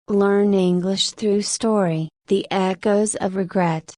Learn English through story, The Echoes of Regret.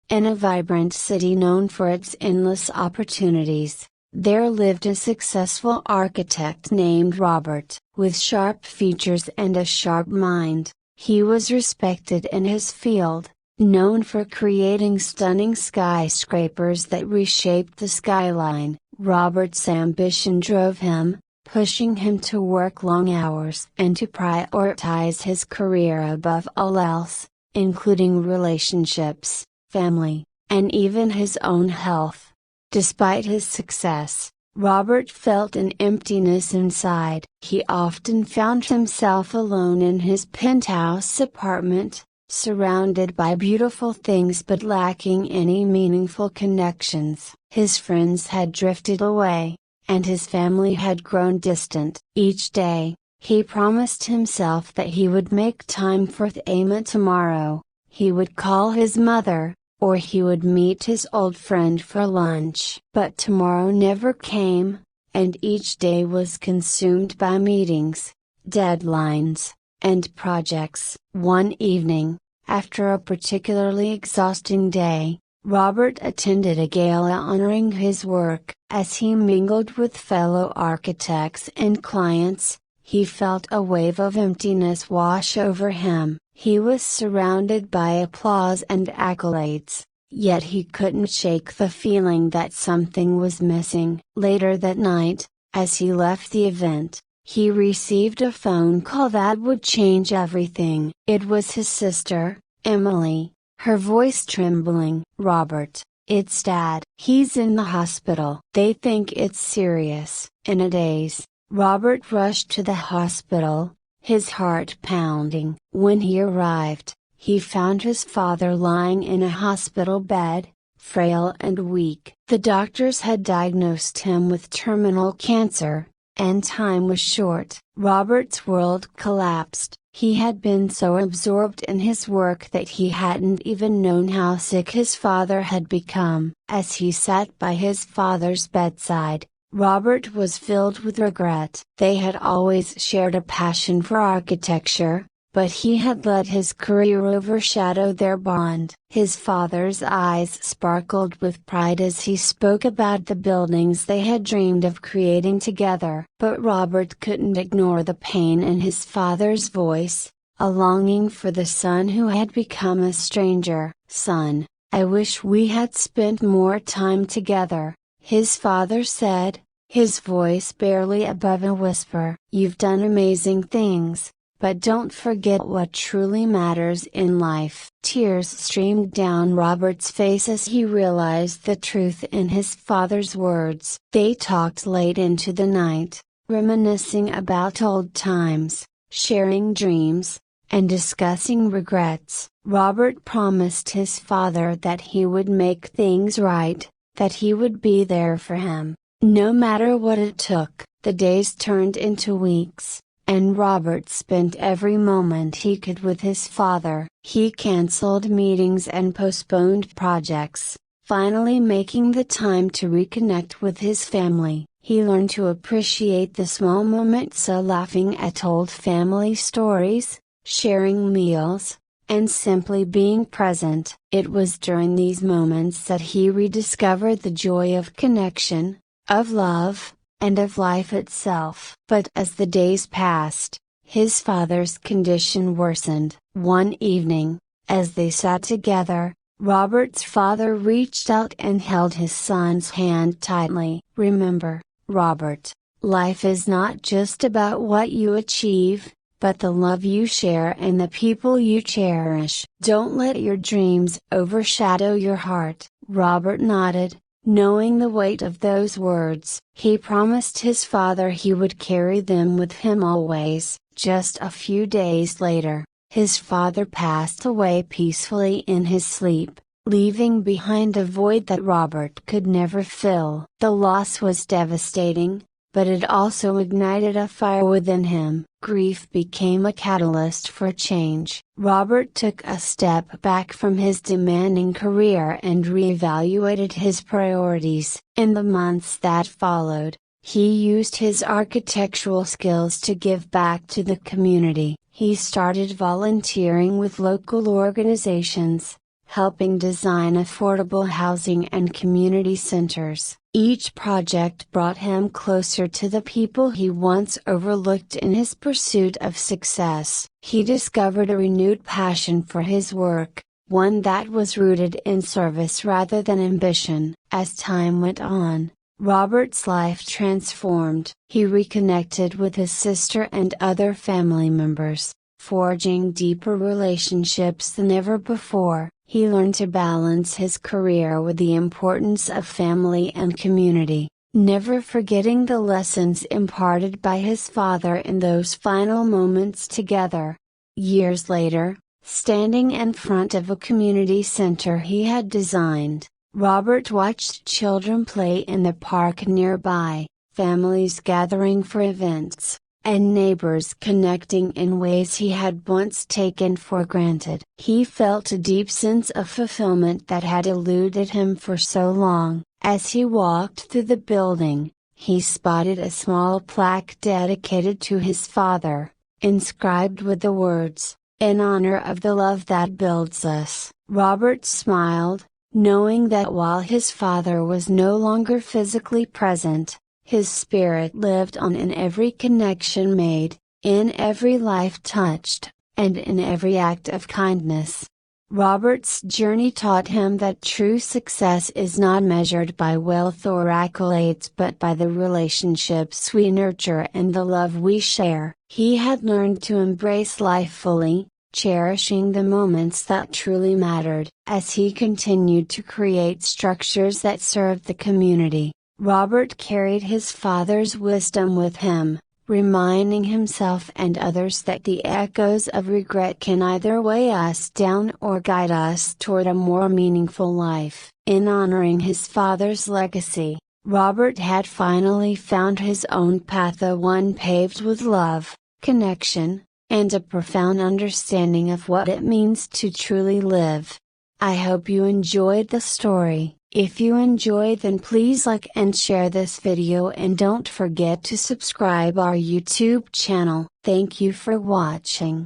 In a vibrant city known for its endless opportunities, there lived a successful architect named Robert. With sharp features and a sharp mind, he was respected in his field, known for creating stunning skyscrapers that reshaped the skyline. Robert's ambition drove him, pushing him to work long hours and to prioritize his career above all else, including relationships, family, and even his own health. Despite his success, Robert felt an emptiness inside. He often found himself alone in his penthouse apartment, surrounded by beautiful things but lacking any meaningful connections. His friends had drifted away, and his family had grown distant. Each day, he promised himself that he would make time for Emma tomorrow. He would call his mother, or he would meet his old friend for lunch. But tomorrow never came, and each day was consumed by meetings, deadlines, and projects. One evening, after a particularly exhausting day, Robert attended a gala honoring his work. As he mingled with fellow architects and clients, he felt a wave of emptiness wash over him. He was surrounded by applause and accolades, yet he couldn't shake the feeling that something was missing. Later that night, as he left the event, he received a phone call that would change everything. It was his sister, Emily, her voice trembling. "Robert, it's Dad. He's in the hospital. They think it's serious." In a daze, Robert rushed to the hospital, his heart pounding. When he arrived, he found his father lying in a hospital bed, frail and weak. The doctors had diagnosed him with terminal cancer, and time was short. Robert's world collapsed. He had been so absorbed in his work that he hadn't even known how sick his father had become. As he sat by his father's bedside, Robert was filled with regret. They had always shared a passion for architecture, but he had let his career overshadow their bond. His father's eyes sparkled with pride as he spoke about the buildings they had dreamed of creating together. But Robert couldn't ignore the pain in his father's voice, a longing for the son who had become a stranger. "Son, I wish we had spent more time together," his father said, his voice barely above a whisper. "You've done amazing things, but don't forget what truly matters in life." Tears streamed down Robert's face as he realized the truth in his father's words. They talked late into the night, reminiscing about old times, sharing dreams, and discussing regrets. Robert promised his father that he would make things right, that he would be there for him, no matter what it took. The days turned into weeks, and Robert spent every moment he could with his father. He canceled meetings and postponed projects, finally making the time to reconnect with his family. He learned to appreciate the small moments, laughing at old family stories, sharing meals, and simply being present. It was during these moments that he rediscovered the joy of connection, of love, and of life itself. But as the days passed, his father's condition worsened. One evening, as they sat together, Robert's father reached out and held his son's hand tightly. "Remember, Robert, life is not just about what you achieve, but the love you share and the people you cherish. Don't let your dreams overshadow your heart." Robert nodded, knowing the weight of those words. He promised his father he would carry them with him always. Just a few days later, his father passed away peacefully in his sleep, leaving behind a void that Robert could never fill. The loss was devastating, but it also ignited a fire within him. Grief became a catalyst for change. Robert took a step back from his demanding career and reevaluated his priorities. In the months that followed, He used his architectural skills to give back to the community. He started volunteering with local organizations, helping design affordable housing and community centers. Each project brought him closer to the people he once overlooked in his pursuit of success. He discovered a renewed passion for his work, one that was rooted in service rather than ambition. As time went on, Robert's life transformed. He reconnected with his sister and other family members, forging deeper relationships than ever before. He learned to balance his career with the importance of family and community, never forgetting the lessons imparted by his father in those final moments together. Years later, standing in front of a community center he had designed, Robert watched children play in the park nearby, families gathering for events, and neighbors connecting in ways he had once taken for granted. He felt a deep sense of fulfillment that had eluded him for so long. As he walked through the building, he spotted a small plaque dedicated to his father, inscribed with the words, "In honor of the love that builds us." Robert smiled, knowing that while his father was no longer physically present, his spirit lived on in every connection made, in every life touched, and in every act of kindness. Robert's journey taught him that true success is not measured by wealth or accolades but by the relationships we nurture and the love we share. He had learned to embrace life fully, cherishing the moments that truly mattered. As he continued to create structures that served the community, Robert carried his father's wisdom with him, reminding himself and others that the echoes of regret can either weigh us down or guide us toward a more meaningful life. In honoring his father's legacy, Robert had finally found his own path, a one paved with love, connection, and a profound understanding of what it means to truly live. I hope you enjoyed the story. If you enjoyed, then please like and share this video, and don't forget to subscribe our YouTube channel. Thank you for watching.